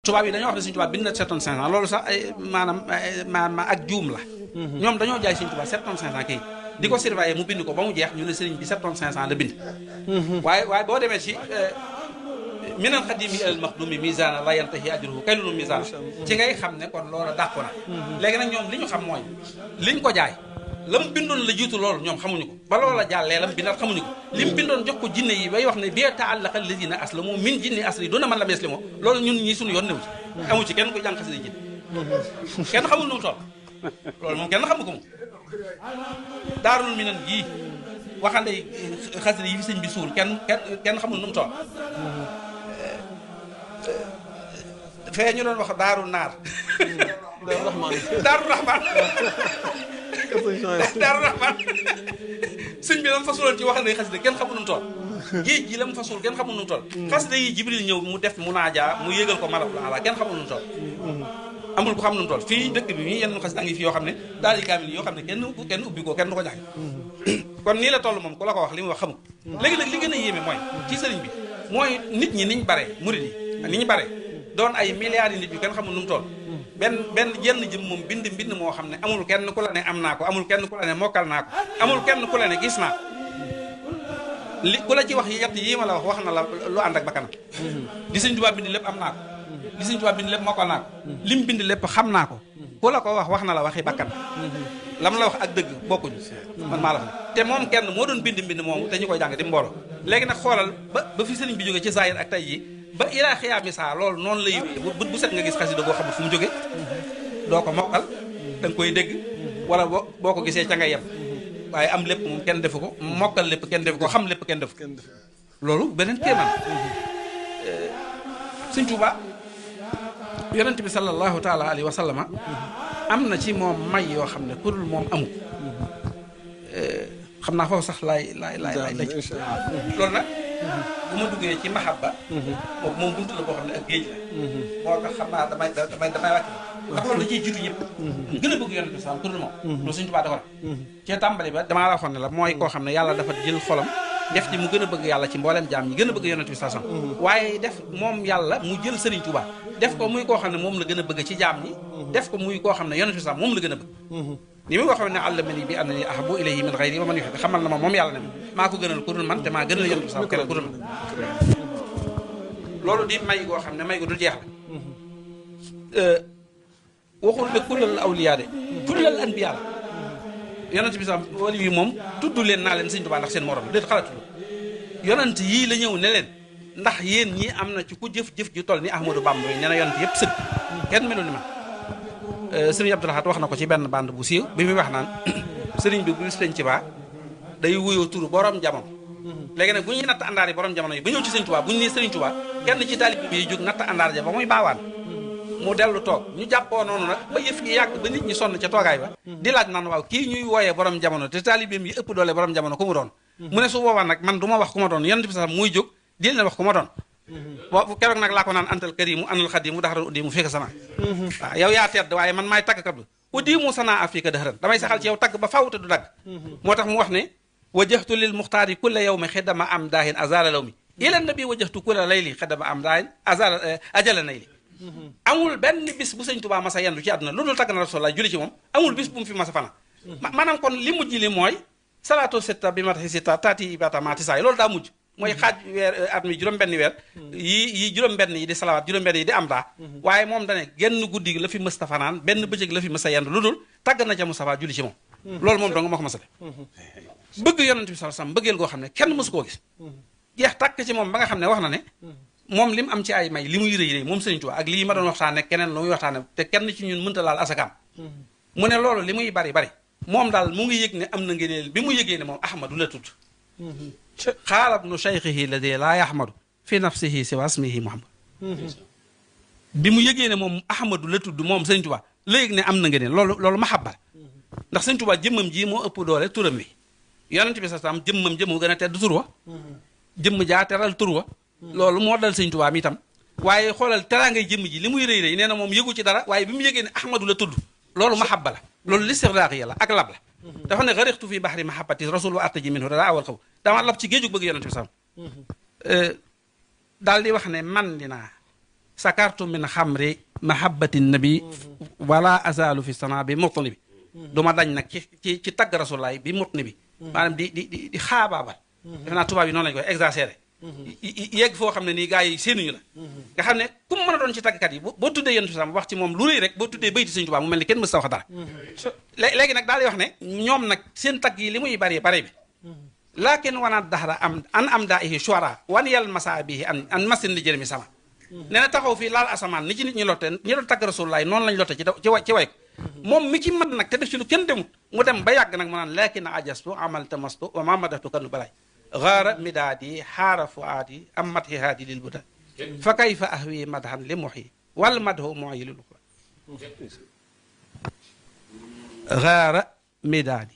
tubaab yi dañoo wax ne Sëñ Tuubaa bind na 7 tonnes 500 loolu sax ay maanaam ak juum la. ñoom dañoo jaay Sëñ Tuubaa 7 tonnes 500 kay di ko surveiller mu bind ko ba mu jeex ñu ne sëriñ bi 7 tonnes 500 la bind. waaye boo demee ci minal xadimi ilal maxdumi misaana la yantahi ajruhu kaylunu misaana ci ngay xam ne kon loola dàqu na. léegi nag ñoom li ñu xam mooy liñ ko jaay la mu bindoon la jiitu loolu ñoom xamuñu ko ba loola jàllee la mu bindaat xamuñu ko li mu bindoon jox ko jinne yi bay wax ne bi ta'allaqa alladhina aslamu min jinni asri duna man lam yaslimu loolu ñun ñii suñu yoon newu ci amu ci kenn ko jàng xasida jinne kenn xamul nu mu toll loolu moom kenn xamu ko moom daarul minan gii waxande xasida yi fi sëñ bi suul kenn xamul nu mu toll fee ñu doon wax daaru naar daaru rahman daaru rahman sëñ bi la mu fasuloon ci waxande xasida kenn xamul nu mu toll géej gi la mu fasul kenn xamul nu mu toll xasida yi jibril ñëw mu def munaaja mu yégal ko malakul ala kenn xamul nu mu toll amul ko xam nu mu toll fii dëkk bi mii yenn xasida ngi fi yoo xam ne daal di kaamil yoo xam ne kenn ubbi ko kenn du ko jàng kon nii la toll moom ku la ko wax li mu wax xamu léegi nag li gën a yéeme mooy ci sëriñ bi mooy nit ñi niñ bare murid yi ni ñu bare doon ay milliards yi nit yu kenn xamul nu mu toll benn jenn jëm moom bind moo xam ne amul kenn ku la ne am naa ko amul kenn ku la ne mokkal naa ko amul kenn ku la ne gis naa li ku la ci wax yett yii ma la wax na la lu ànd ak bakkanam li Sëñ Tuubaa bind lépp am naa ko li Sëñ Tuubaa bind lépp mokkal naa ko lim bind lépp xam naa ko ku la ko wax na la waxi bakkan lam la wax ak dëgg bokkuñu man maa la wax te moom kenn moo doon bind moomu te ñu koy jàng di mbooloo léegi nag xoolal ba fi sëriñ bi jógee ci zahir ak tey yi ba ilaa xiyaami saa loolu noonu lay bu set nga gis xasida boo xamul fu mu jógee doo ko mokkal da nga koy dégg wala boo ko gisee ca nga yem waaye am lépp moom kenn defu ko mokkal lépp kenn defu ko xam lépp kenn defu loolu beneen kéemaan Sëñ Tuubaa yonent bi sallallahu taala alayhi wa sallama am na ci moom may yoo xam ne ku dul moom amu xam naa foofu sax laay daj loolu nag bu ma duggee ci mahabba moom buntu la boo xam ne ak géej la moo tax xam naa damay wàcc ndax loolu da ciy jiitu ñëpp gën a bëgg yonent bi sallam ku dul moom loolu Sëñ Tuubaa da ko ci tàmbali ba damaa la waxoon ne la mooy koo xam ne yàlla dafa jël xolam def ci mu gën a bëgg yàlla ci mbooleem jaam ñi gën a bëgg yonent bi sallam waaye def moom yàlla mu jël Sëriñ Tuubaa def ko muy koo xam ne moom la gën a bëgg ci jaam ñi def ko muy koo xam ne yonent bi sallam moom la gën a bëgg ni muy waxoon ne allamani bi annani ahabbu ilayhi min ghayri wa man yuhibbu xamal na ma moom yàlla ne maa ko gënal ku dul man te maa gënal yonent bi sallam keneen ku dul man loolu di may goo xam ne may gu dul jeex la waxul ne kullal awliyaa de kullal anbiyaa la yonent bi sax wali yi moom tudd leen naa leen Sëñ Tuubaa ndax seen morom déet xalaatu yonent yii la ñëw ne leen ndax yéen ñii am na ci ku jëf-jëf ju toll ni Ahmadou Bamba nee na yonent yëpp sëg kenn melu ni man sëriñ Abdou Lahad wax na ko ci benn bande bu siiw bi muy wax naan sëriñ bi bu bis penc ba day wuyoo turu borom jamono léegi nag bu ñuy natt àndaar yi borom jamono yi ba ñëw ci Sëñ Tuubaa bu ñu nee Sëriñ Tuubaa kenn ci taalib bi jóg natt àndaar ja ba muy baawaan mu dellu toog ñu jàppoo noonu nag ba yëf gi yàgg ba nit ñi sonn ca toogaay ba di laaj naan waaw kii ñuy wooyee borom jamono te taalibeem yi ëpp doole borom jamono ku mu doon mu ne su boobaa nag man du ma wax ku ma doon yonent bi sax muy jóg di leen wax ku ma doon bo keroog nag laa ko naan antal karimu anal xadimu daxaran uddi mu fekk sana waaw yow yaa tedd waaye man maay taggkat bi uddi mu sana afrika daxaran damay saxal ci yow tagg ba faaw te du dagg moo tax mu wax ne wajjahtu lil muxtaari kulla yawmi xidama am daahin azala law mi ila nabi wajjahtu kulla layli xidama am daahin azala ajala nay li amul benn bis bu Sëñ Tuubaa masa yendu ci àdduna lu dul tagg na Rasulullah julli ci moom amul bis bu mu fi masa fana maanaam kon li mujj li mooy salaatu sitta bi mataxi sitta taati ibata mati saay loolu daa mujj mooy xaaj weer at mi juróom-benn weer yi juróom-benn yi di salawaat juróom-benn yi di am daa waaye moom dane genn guddi la fi mësta fanaan benn bëccëg la fi mësta yendu lu dul tagg na ca Mustafa julli ci moom loolu moom dong moo ko masale bëgg yonent bi sallallahu alayhi wasallam bëggeel goo xam ne kenn mësu koo gis jeex tàkk ci moom ba nga xam ne wax na ne moom li mu am ci ay may li muy rëy moom Sëriñ Tuubaa ak lii ma doon waxtaane keneen lu muy waxtaane te kenn ci ñun mënta laal asakaam mu ne loolu li muy bari moom daal mu ngi yëg ne am na ngëneel bi mu yëgee ne moom ahmadu la tudd xaalab nu cheikhihi la dee laa yahmadu fi nafsihi si wasmihi muhammad bi mu yëgee ne moom ahmadu la tudd moom Sëriñ Tuubaa la yëg ne am na ngëneel loolu mahabba ndax Sëriñ Tuubaa jëmmam ji moo ëpp doole turam wi yonent bi sa sam jëmmam gën a tedd tur wa jëmm jaa teral tur wa loolu moo dal Sëñ Tuubaa mi itam waaye xoolal teraangay jëmm ji li muy rëy rëy nee na moom yëgu ci dara waaye bi mu yëgee ne ahmadu la tudd loolu mahabba la loolu listixraaqi la ak lab la dafa ne xarixtu fi baxri mahabbati rasul wa artaji minhu dara awal xaw dama lab ci géejug bëgg yonent bi sam daal di wax ne man dinaa sakartu min xamri mahabbati nabi wala azalu fi sana bi mutni bi du ma dañ nag ci tagg rasulaay bi mutni bi maanaam di xaabaabal defe naa tubaab yi noonu lañu koy exagéré yegg foo xam ne nii gars yi séenuñu la nga xam ne ku mu mën a doon ci taggkat yi boo tuddee yonent bi sam wax ci moom lu rëy rek boo tuddee bayti Sëñ Tuubaa mu mel ni kenn mës ta wax dara léegi nag daal di wax ne ñoom nag seen tagg yi li muy bari bi laakin wanaat daxara am daa ihi shuara wan yal masa bihi an masin li jërëmi sama nee na taxaw fii laal asamaan ni ci nit ñi lotte ñi doon tagg rasulullaay noonu lañ lotte ci way ko moom mi ci mën nag te def ci lu kenn demut mu dem ba yàgg nag mu naan laakin ajastu amal tamastu wa ma madatu kanu balaay gaara midaadi xaara fuaadi am madhi haadi lil buda fa kayfa ahwi madhan li muhi wal madhu muhi lil uxra gaara midaadi